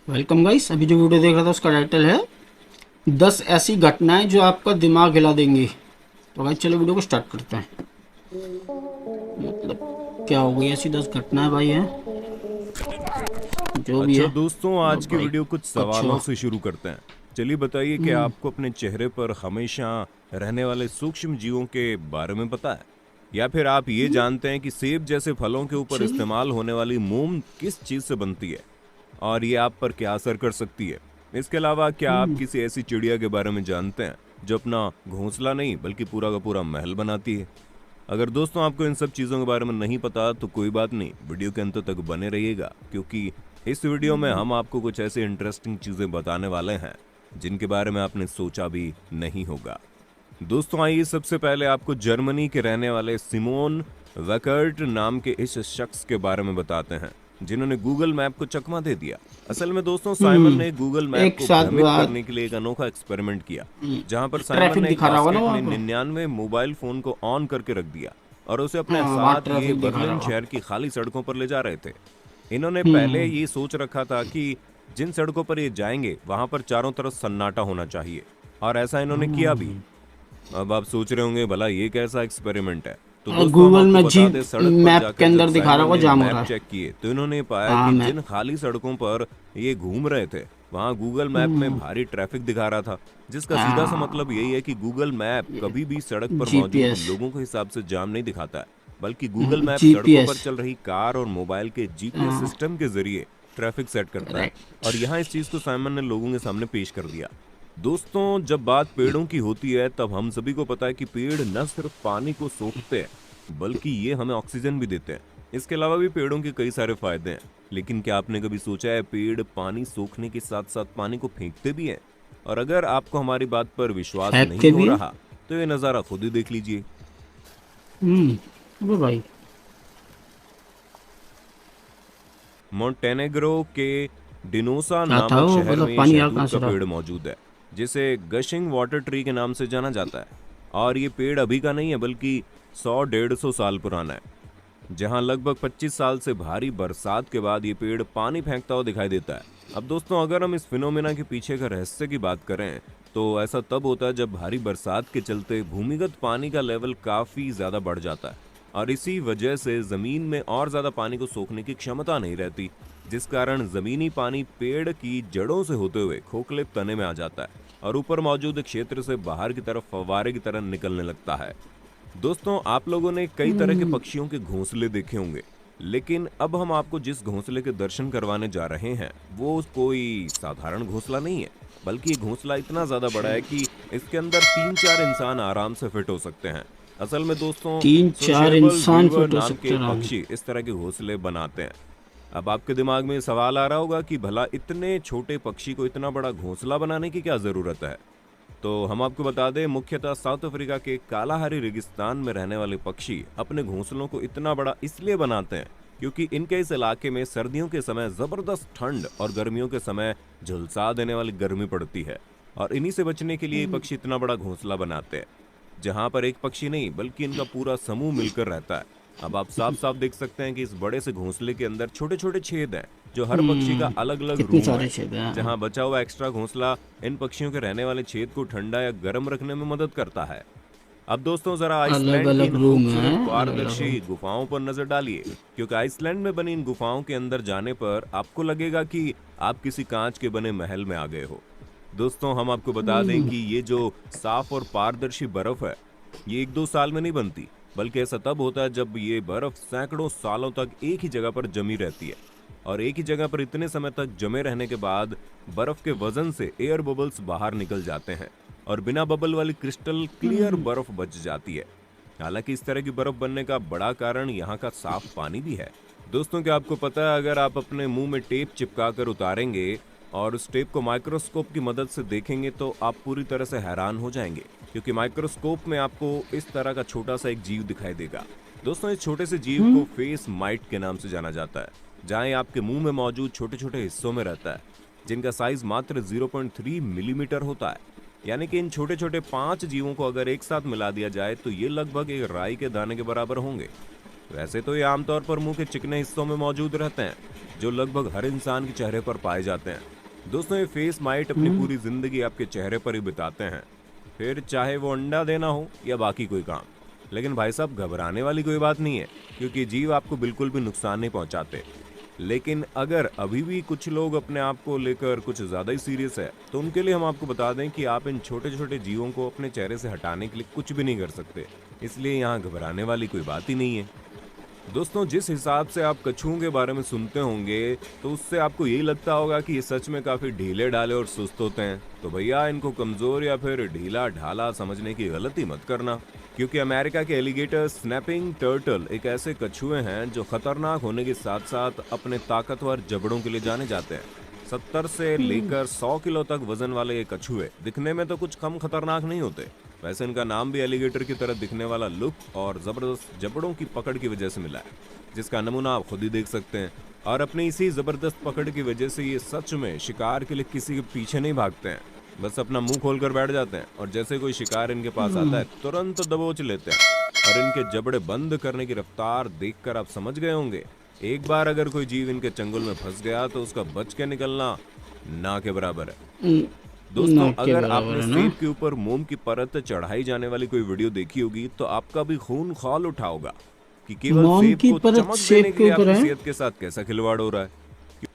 Welcome guys. अभी जो video देख रहा था उसका टाइटल है 10 ऐसी घटनाएं जो आपका दिमाग हिला देंगी। तो गाइस चलो वीडियो को स्टार्ट करते हैं। मतलब क्या हो गई ऐसी 10 घटनाएं भाई हैं जो भी अच्छा है। दोस्तों, तो आज की भाई वीडियो कुछ कुछ सवालों से शुरू करते हैं। चलिए बताइए कि हम्म, आपको अपने चेहरे पर हमेशा रहने वाले सूक्ष्म जीवों के बारे में पता है? या फिर आप ये जानते हैं कि सेब जैसे फलों के ऊपर चलिए इस्तेमाल होने वाली मोम किस चीज से बनती है और ये आप पर क्या असर कर सकती है? इसके अलावा क्या आप किसी ऐसी चिड़िया के बारे में जानते हैं जो अपना घोंसला नहीं बल्कि पूरा का पूरा महल बनाती है? अगर दोस्तों आपको इन सब चीज़ों के बारे में नहीं पता तो कोई बात नहीं, वीडियो के अंत तक बने रहिएगा, क्योंकि इस वीडियो में हम आपको कुछ ऐसे इंटरेस्टिंग चीज़ें बताने वाले हैं जिनके बारे में आपने सोचा भी नहीं होगा। दोस्तों आइए सबसे पहले आपको जर्मनी के रहने वाले सिमोन वैकर्ट नाम के इस शख्स के बारे में बताते हैं जिन्होंने गूगल मैप को चकमा दे दिया। असल में दोस्तों साइमन ने गूगल मैप एक को साथ भ्रमित बात करने के लिए एक अनोखा एक्सपेरिमेंट किया, जहां पर साइमन ट्रैफिक ने एक दिखा रहा होगा ना बास्केट वहाँ में पर। 99 मोबाइल फोन को ऑन करके रख दिया और उसे अपने हाँ वहाँ साथ ये ट्रैफिक दिखा रहा बर्लिन होगा। शहर की खाली सड़कों पर ले जा रहे थे। इन्होंने पहले ये सोच रखा था कि जिन सड़कों पर ये जाएंगे वहां पर चारों तरफ सन्नाटा होना चाहिए, और ऐसा इन्होंने किया भी। अब आप सोच रहे होंगे भला ये कैसा एक्सपेरिमेंट है? तो दोस्तों हम गूगल आपको में जी बता दें, सड़क पर मैप के जाकर जब अंदर दिखा रहा साइमन होगा ने जाम हो मैप रहा है। चेक किए तो इन्होंने पाया हाँ कि मैं जिन खाली सड़कों पर ये घूम रहे थे वहां गूगल मैप में भारी ट्रैफिक दिखा रहा था, जिसका सीधा सा मतलब यही है कि गूगल मैप कभी भी सड़क पर मौजूद जीपीएस लोगों के हिसाब से जाम नहीं दिखाता है, बल्कि गूगल मैप सड़कों पर जीपीएस चल रही कार और मोबाइल के जीपीएस सिस्टम के जरिए ट्रैफिक सेट करता है। करेक्ट। और यहाँ इस चीज को साइमन ने लोगों के सामने पेश कर दिया। दोस्तों जब बात पेड़ों की होती है तब हम सभी को पता है कि पेड़ न सिर्फ पानी को सोखते हैं बल्कि ये हमें ऑक्सीजन भी देते हैं। इसके अलावा भी पेड़ों के कई सारे फायदे हैं, लेकिन क्या आपने कभी सोचा है पेड़ पानी सोखने के साथ साथ पानी को फेंकते भी हैं? और अगर आपको हमारी बात पर विश्वास हैकते नहीं हो भी है। रहा तो ये नज़ारा खुद ही देख लीजिए। वो भाई मोंटेनेग्रो के डिनोसा क्या था नामक वो, शहर मतलब में पानी आ शहतूत कहाँ का से रहा। पेड़ मौजूद है, जिसे गशिंग वाटर ट्री के नाम से जाना जाता है। और ये पेड़ अभी का नहीं है बल्कि 100-150 साल पुराना है। जहां लगभग 25 साल से भारी बरसात के बाद ये पेड़ पानी फेंकता हुआ दिखाई देता है। अब दोस्तों अगर हम इस फिनोमेना के पीछे का रहस्य की बात करें तो ऐसा तब होता है जब भारी बरसात के चलते भूमिगत पानी का लेवल काफी ज्यादा बढ़ जाता है, और इसी वजह से जमीन में और ज्यादा पानी को सोखने की क्षमता नहीं रहती, जिस कारण जमीनी पानी पेड़ की जड़ों से होते हुए खोखले तने में आ जाता है और ऊपर मौजूद क्षेत्र से बाहर की तरफ फव्वारे की तरह निकलने लगता है। दोस्तों आप लोगों ने कई तरह के पक्षियों के घोंसले देखे होंगे, लेकिन अब हम आपको जिस घोंसले के दर्शन करवाने जा रहे हैं वो कोई साधारण घोंसला नहीं है, बल्कि ये घोंसला इतना ज्यादा बड़ा है कि इसके अंदर 3-4 इंसान आराम से फिट हो सकते हैं। असल में दोस्तों 3-4 सोशेबल इंसान वीवर फिट हो नाम सकते के हैं आराम पक्षी इस तरह के घोंसले बनाते हैं। अब आपके दिमाग में सवाल आ रहा होगा कि भला इतने छोटे पक्षी को इतना बड़ा घोंसला बनाने की क्या जरूरत है? तो हम आपको बता दें, मुख्यतः साउथ अफ्रीका के कालाहारी रेगिस्तान में रहने वाले पक्षी अपने घोंसलों को इतना बड़ा इसलिए बनाते हैं क्योंकि इनके इस इलाके में सर्दियों के समय जबरदस्त ठंड और गर्मियों के समय झुलसा देने वाली गर्मी पड़ती है, और इन्हीं से बचने के लिए ये पक्षी इतना बड़ा घोंसला बनाते हैं जहां पर एक पक्षी नहीं बल्कि इनका पूरा समूह मिलकर रहता है। अब आप साफ साफ देख सकते हैं कि इस बड़े से घोंसले के अंदर छोटे छोटे छेद हैं जो हर पक्षी का अलग अलग कितने रूम सारे है, छेद हैं। जहां बचा हुआ एक्स्ट्रा घोंसला इन पक्षियों के रहने वाले छेद को ठंडा या गर्म रखने में मदद करता है। अब दोस्तों जरा अलग आइसलैंड की अलग इन रूम है, खूबसूरत अलग अलग पारदर्शी रूम। गुफाओं पर नजर डालिए, क्योंकि आइसलैंड में बनी इन गुफाओं के अंदर जाने पर आपको लगेगा कि आप किसी कांच के बने महल में आ गए हो। दोस्तों हम आपको बता दें कि ये जो साफ और पारदर्शी बर्फ है ये 1-2 साल में नहीं बनती, बल्कि ऐसा तब होता है जब ये बर्फ सैकड़ों सालों तक एक ही जगह पर जमी रहती है, और एक ही जगह पर इतने समय तक जमे रहने के बाद बर्फ के वजन से एयर बबल्स बाहर निकल जाते हैं और बिना बबल वाली क्रिस्टल क्लियर बर्फ बच जाती है। हालांकि इस तरह की बर्फ बनने का बड़ा कारण यहाँ का साफ पानी भी है। दोस्तों क्या आपको पता है, अगर आप अपने मुंह में टेप चिपका कर उतारेंगे और उस टेप को माइक्रोस्कोप की मदद से देखेंगे तो आप पूरी तरह से हैरान हो जाएंगे, क्योंकि माइक्रोस्कोप में आपको इस तरह का छोटा सा एक जीव दिखाई देगा। दोस्तों इस छोटे से जीव को फेस माइट के नाम से जाना जाता है, जहां ये आपके मुंह में मौजूद छोटे छोटे हिस्सों में रहता है, जिनका साइज मात्र 0.3 मिलीमीटर होता है। यानी कि इन छोटे छोटे 5 जीवों को अगर एक साथ मिला दिया जाए तो ये लगभग एक राई के दाने के बराबर होंगे। वैसे तो ये आमतौर पर मुंह के चिकने हिस्सों में मौजूद रहते हैं जो लगभग हर इंसान के चेहरे पर पाए जाते हैं, दोस्तों ये फेस माइट अपनी पूरी जिंदगी आपके चेहरे पर ही बिताते हैं, फिर चाहे वो अंडा देना हो या बाकी कोई काम। लेकिन भाई साहब घबराने वाली कोई बात नहीं है, क्योंकि जीव आपको बिल्कुल भी नुकसान नहीं पहुंचाते। लेकिन अगर अभी भी कुछ लोग अपने आप को लेकर कुछ ज़्यादा ही सीरियस है, तो उनके लिए हम आपको बता दें कि आप इन छोटे छोटे जीवों को अपने चेहरे से हटाने के लिए कुछ भी नहीं कर सकते, इसलिए यहाँ घबराने वाली कोई बात ही नहीं है। दोस्तों जिस हिसाब से आप कछुओं के बारे में सुनते होंगे, तो उससे आपको यही लगता होगा कि ये सच में काफ़ी ढीले ढाले और सुस्त होते हैं। तो भैया इनको कमज़ोर या फिर ढीला ढाला समझने की गलती मत करना, क्योंकि अमेरिका के एलिगेटर स्नैपिंग टर्टल एक ऐसे कछुए हैं जो खतरनाक होने के साथ साथ अपने ताकतवर जबड़ों के लिए जाने जाते हैं। 70 से लेकर 100 किलो तक वजन वाले ये कछुए दिखने में तो कुछ कम खतरनाक नहीं होते। वैसे इनका नाम भी एलिगेटर की तरह दिखने वाला लुक और जबरदस्त जबड़ों की पकड़ की वजह से मिला है, जिसका नमूना आप खुद ही देख सकते हैं। और अपनी इसी जबरदस्त पकड़ की वजह से ये सच में शिकार के लिए किसी के पीछे नहीं भागते हैं, बस अपना मुंह खोलकर बैठ जाते हैं और जैसे कोई शिकार इनके पास आता है तुरंत दबोच लेते हैं। और इनके जबड़े बंद करने की रफ्तार देखकर आप समझ गए होंगे, एक बार अगर कोई जीव इनके चंगुल में फंस गया तो उसका बच के निकलना ना के बराबर है। दोस्तों अगर आपने सेब के ऊपर मोम की परत चढ़ाई जाने वाली कोई वीडियो देखी होगी, तो आपका भी खून खौल उठा होगा कि केवल सेब को चमक देने के लिए आपकी सेहत के साथ कैसा खिलवाड़ हो रहा है।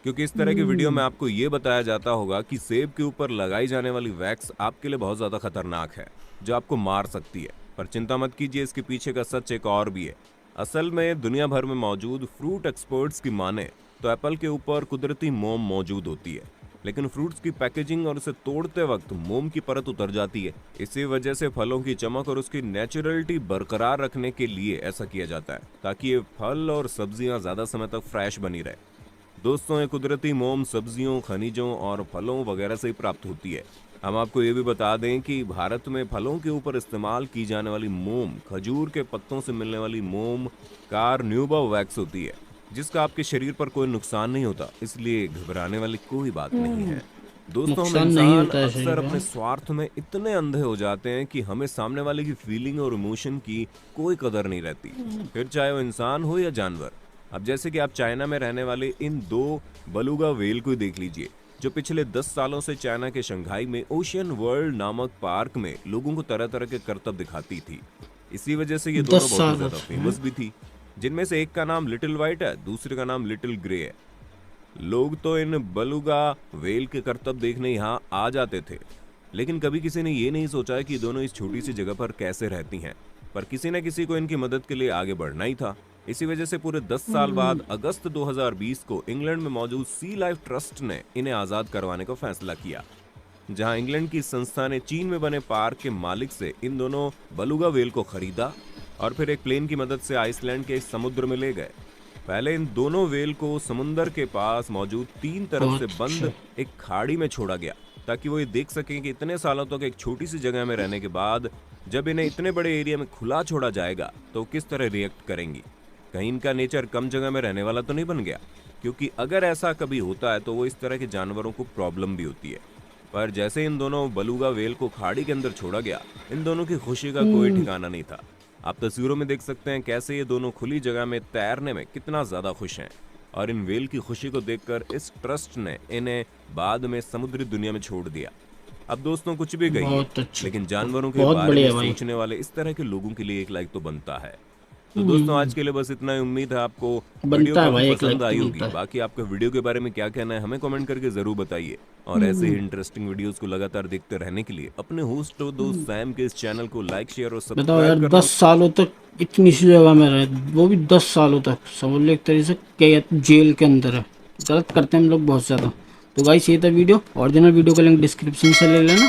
क्योंकि इस तरह की वीडियो में आपको ये बताया जाता होगा कि सेब के ऊपर लगाई जाने वाली वैक्स आपके लिए बहुत ज्यादा खतरनाक है, जो आपको मार सकती है। पर चिंता मत कीजिए, इसके पीछे का सच एक और भी है। असल में दुनिया भर में मौजूद फ्रूट एक्सपर्ट्स की माने तो एप्पल के ऊपर कुदरती मोम मौजूद होती है, लेकिन फ्रूट्स की पैकेजिंग और उसे तोड़ते वक्त मोम की परत उतर जाती है। इसी वजह से फलों की चमक और उसकी नेचुरलिटी बरकरार रखने के लिए ऐसा किया जाता है, ताकि ये फल और सब्जियां ज्यादा समय तक फ्रेश बनी रहे। दोस्तों ये कुदरती मोम सब्जियों, खनिजों और फलों वगैरह से ही प्राप्त होती है। हम आपको ये भी बता दें कि भारत में फलों के ऊपर इस्तेमाल की जाने वाली मोम खजूर के पत्तों से मिलने वाली मोम कार्न्यूबा वैक्स होती है, जिसका आपके शरीर पर कोई नुकसान नहीं होता, इसलिए घबराने वाली कोई बात नहीं है। दोस्तों हम इंसान अक्सर अपने स्वार्थ में इतने अंधे हो जाते हैं कि हमें सामने वाले की फीलिंग और इमोशन की कोई कदर नहीं रहती, फिर चाहे वो इंसान हो या जानवर। अब जैसे कि आप चाइना में रहने वाले इन 2 बलूगा व्हेल को देख लीजिए, जो पिछले 10 सालों से चाइना के शंघाई में ओशियन वर्ल्ड नामक पार्क में लोगों को तरह तरह के करतब दिखाती थी। इसी वजह से ये दोनों बहुत ज्यादा फेमस भी थी, जिनमें से एक का नाम लिटिल व्हाइट है, दूसरे का नाम लिटिल ग्रे है। लोग तो इन बलूगा व्हेल के करतब देखने यहाँ आ जाते थे, लेकिन कभी किसी ने ये नहीं सोचा कि दोनों इस छोटी सी जगह पर कैसे रहती हैं। पर किसी न किसी को इनकी मदद के लिए आगे बढ़ना ही था। इसी वजह से पूरे 10 साल बाद अगस्त 2020 को इंग्लैंड में मौजूद सी लाइफ ट्रस्ट ने इन्हें आजाद करवाने का फैसला किया, जहां इंग्लैंड की संस्था ने चीन में बने पार्क के मालिक से इन दोनों बलूगा व्हेल को खरीदा और फिर एक प्लेन की मदद से आइसलैंड के समुद्र में ले गए। पहले इन दोनों व्हेल को समुद्र के पास मौजूद 3 तरफ से बंद एक खाड़ी में छोड़ा गया, ताकि वो ये देख सकें कि इतने सालों तक एक छोटी सी जगह में रहने के बाद जब इन्हें इतने बड़े एरिया में खुला छोड़ा जाएगा तो किस तरह रिएक्ट करेंगी। कहीं इनका नेचर कम जगह में रहने वाला तो नहीं बन गया, क्योंकि अगर ऐसा कभी होता है तो वो इस तरह के जानवरों को प्रॉब्लम भी होती है। पर जैसे इन दोनों बलूगा व्हेल को खाड़ी के अंदर छोड़ा गया, इन दोनों की खुशी का कोई ठिकाना नहीं था। आप तस्वीरों में देख सकते हैं कैसे ये दोनों खुली जगह में तैरने में कितना ज्यादा खुश हैं। और इन व्हेल की खुशी को देखकर इस ट्रस्ट ने इन्हें बाद में समुद्री दुनिया में छोड़ दिया। अब दोस्तों कुछ भी कहिए, लेकिन जानवरों के बारे में सोचने वाले इस तरह के लोगों के लिए एक लाइक तो बनता है। तो दोस्तों आज के लिए बस इतना ही। उम्मीद है आपको वीडियो काफी पसंद आई होगी। बाकी आपका वीडियो के बारे में क्या कहना है हमें कमेंट करके जरूर बताइए। और ऐसे ही इंटरेस्टिंग वीडियोस को लगातार देखते रहने के लिए अपने होस्ट और दोस्त सैम के इस चैनल को लाइक, शेयर और सब्सक्राइब कर 10 सालों तक इतनी सी जगह में रहे, वो भी 10 सालों तक, समझ लो एक तरीके से कैद जेल के अंदर है। गलत करते हैं हम लोग बहुत ज़्यादा। तो गाइस ये था वीडियो, ओरिजिनल वीडियो का लिंक डिस्क्रिप्शन से ले लेना।